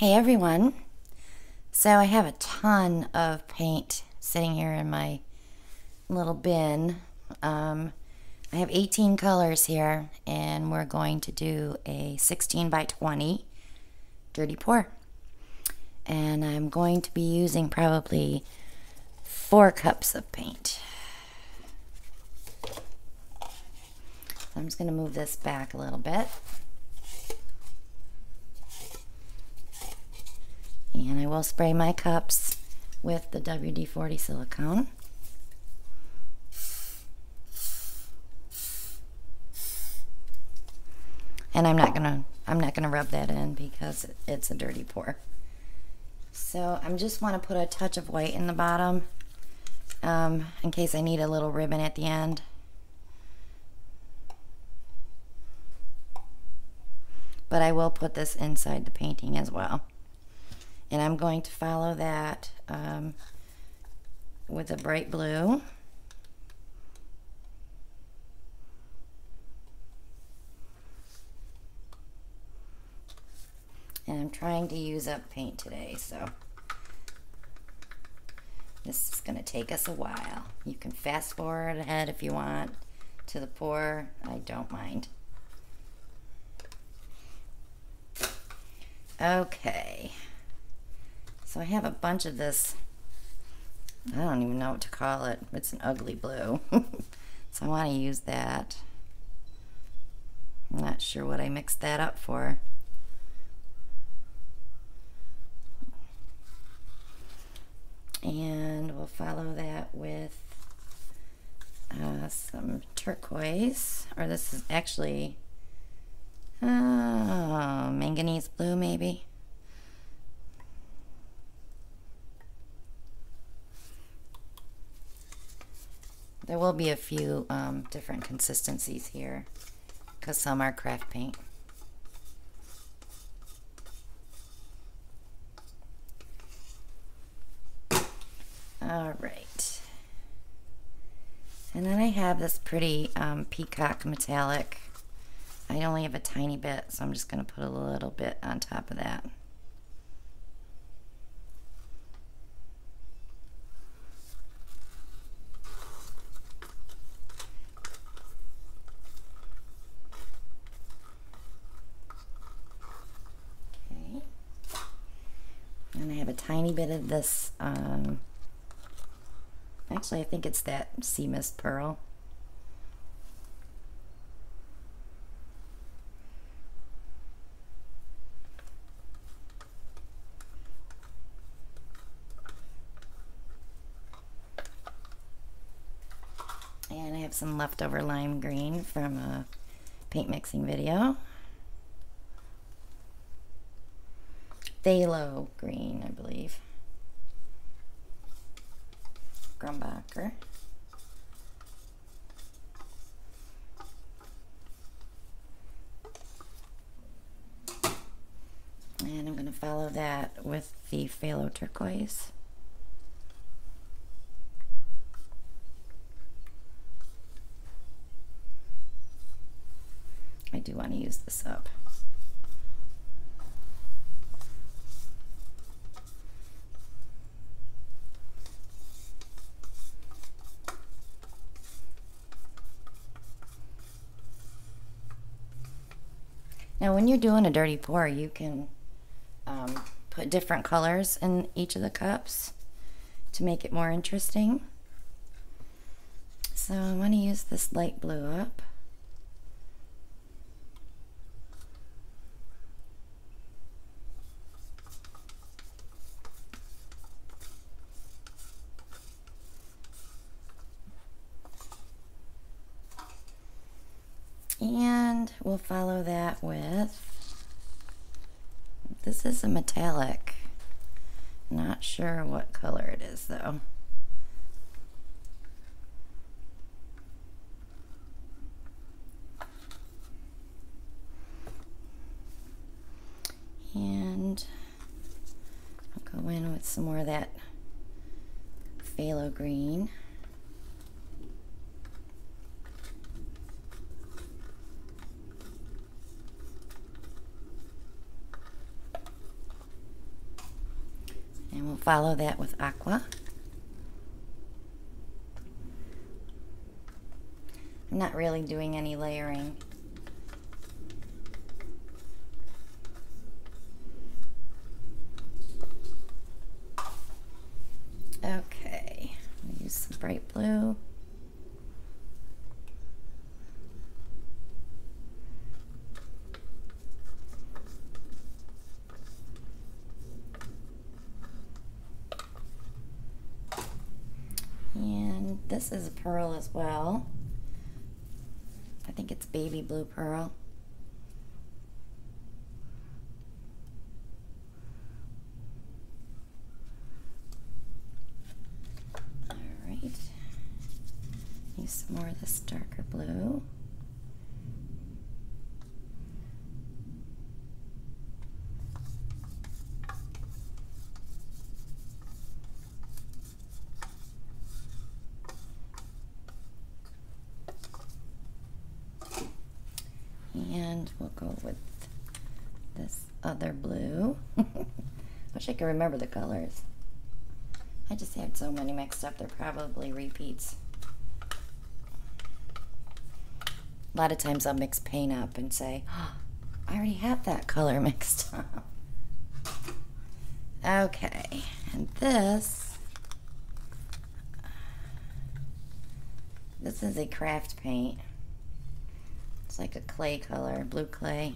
Hey everyone. So I have a ton of paint sitting here in my little bin. I have 18 colors here and we're going to do a 16 by 20 dirty pour. And I'm going to be using probably 4 cups of paint. I'm just going to move this back a little bit. And I will spray my cups with the WD-40 silicone. And I'm not gonna rub that in because it's a dirty pour. So I just want to put a touch of white in the bottom in case I need a little ribbon at the end. But I will put this inside the painting as well. And I'm going to follow that with a bright blue. And I'm trying to use up paint today, so this is going to take us a while. You can fast forward ahead if you want to the pour. I don't mind. Okay. So I have a bunch of this, I don't even know what to call it. It's an ugly blue. So I want to use that. I'm not sure what I mixed that up for. And we'll follow that with some turquoise, or this is actually manganese blue maybe. There will be a few different consistencies here because some are craft paint. All right. And then I have this pretty peacock metallic. I only have a tiny bit, so I'm just going to put a little bit on top of that. And I have a tiny bit of this, actually I think it's that sea mist pearl. And I have some leftover lime green from a paint mixing video. Phthalo green, I believe. Grumbacher. And I'm going to follow that with the phthalo turquoise. I do want to use this up. Now when you're doing a dirty pour, you can put different colors in each of the cups to make it more interesting. So I want to use this light blue up. And we'll follow that with, this is a metallic. Not sure what color it is though. And I'll go in with some more of that phthalo green. we'll follow that with aqua. I'm not really doing any layering. Okay, I'll use some bright blue. And this is a pearl as well. I think it's baby blue pearl. All right. Use some more of this darker blue. And we'll go with this other blue. Wish I could remember the colors. I just had so many mixed up, they're probably repeats. A lot of times I'll mix paint up and say, oh, I already have that color mixed up. Okay, and this is a craft paint. It's like a clay color, blue clay.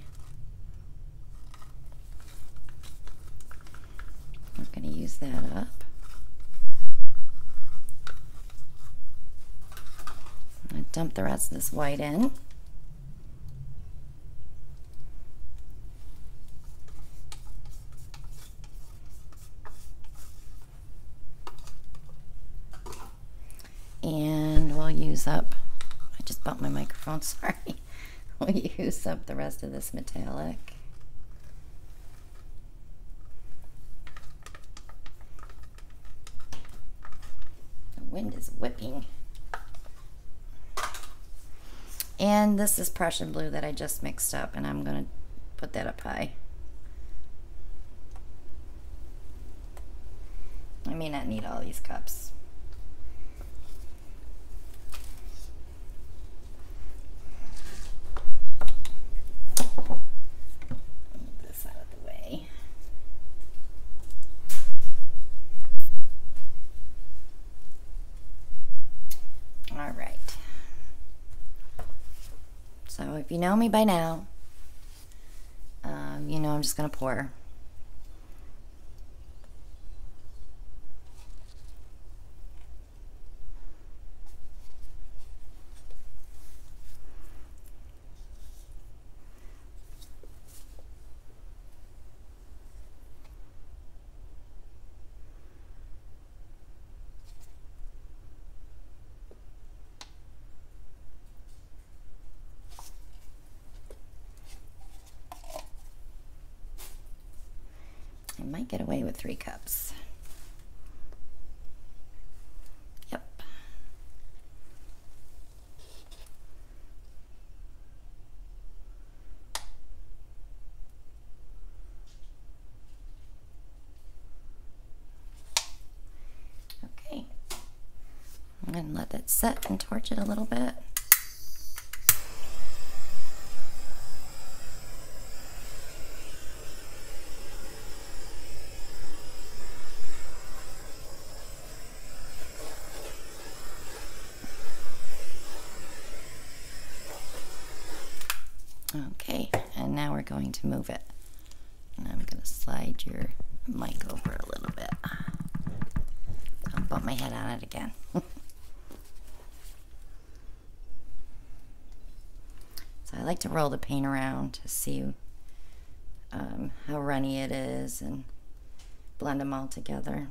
We're going to use that up. I'm going to dump the rest of this white in. And we'll use up, I just bumped my microphone, sorry. We'll use up the rest of this metallic. The wind is whipping. And this is Prussian blue that I just mixed up, and I'm going to put that up high. I may not need all these cups. So if you know me by now, you know I'm just going to pour. I might get away with 3 cups. Yep. Okay. I'm going to let that set and torch it a little bit. Okay, and now we're going to move it. And I'm going to slide your mic over a little bit. I'll bump my head on it again. So I like to roll the paint around to see how runny it is and blend them all together.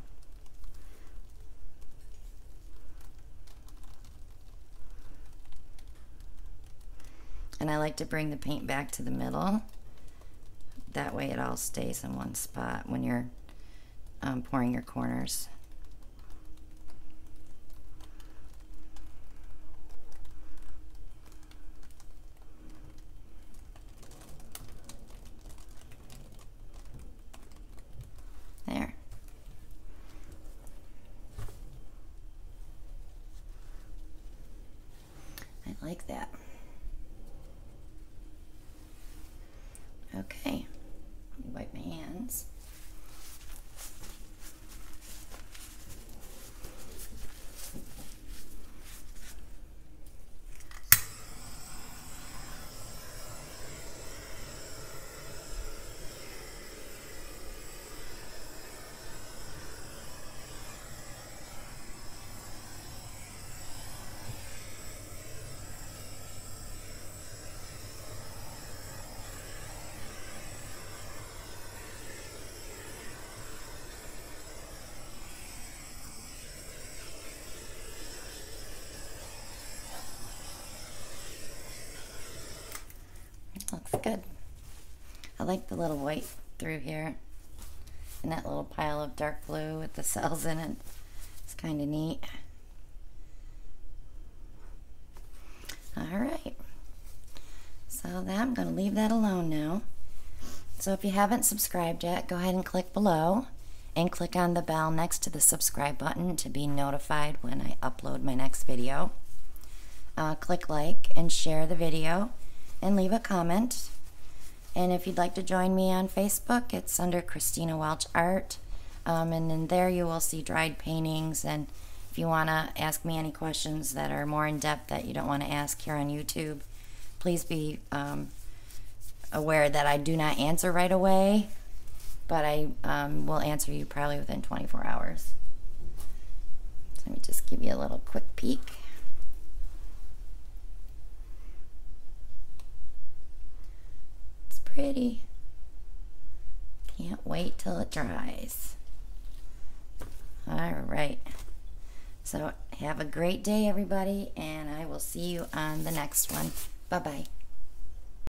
And I like to bring the paint back to the middle. That way it all stays in one spot when you're pouring your corners. There. looks good. I like the little white through here and that little pile of dark blue with the cells in it. It's kind of neat. All right. So that I'm going to leave that alone now. So if you haven't subscribed yet, go ahead and click below and click on the bell next to the subscribe button to be notified when I upload my next video. Click like and share the video and leave a comment. And if you'd like to join me on Facebook, it's under Christina Welch Art. And in there you will see dried paintings, and if you want to ask me any questions that are more in depth that you don't want to ask here on YouTube, please be aware that I do not answer right away, but I will answer you probably within 24 hours. So let me just give you a little quick peek. It's pretty. Can't wait till it dries. All right. So have a great day, everybody, and I will see you on the next one. Bye-bye.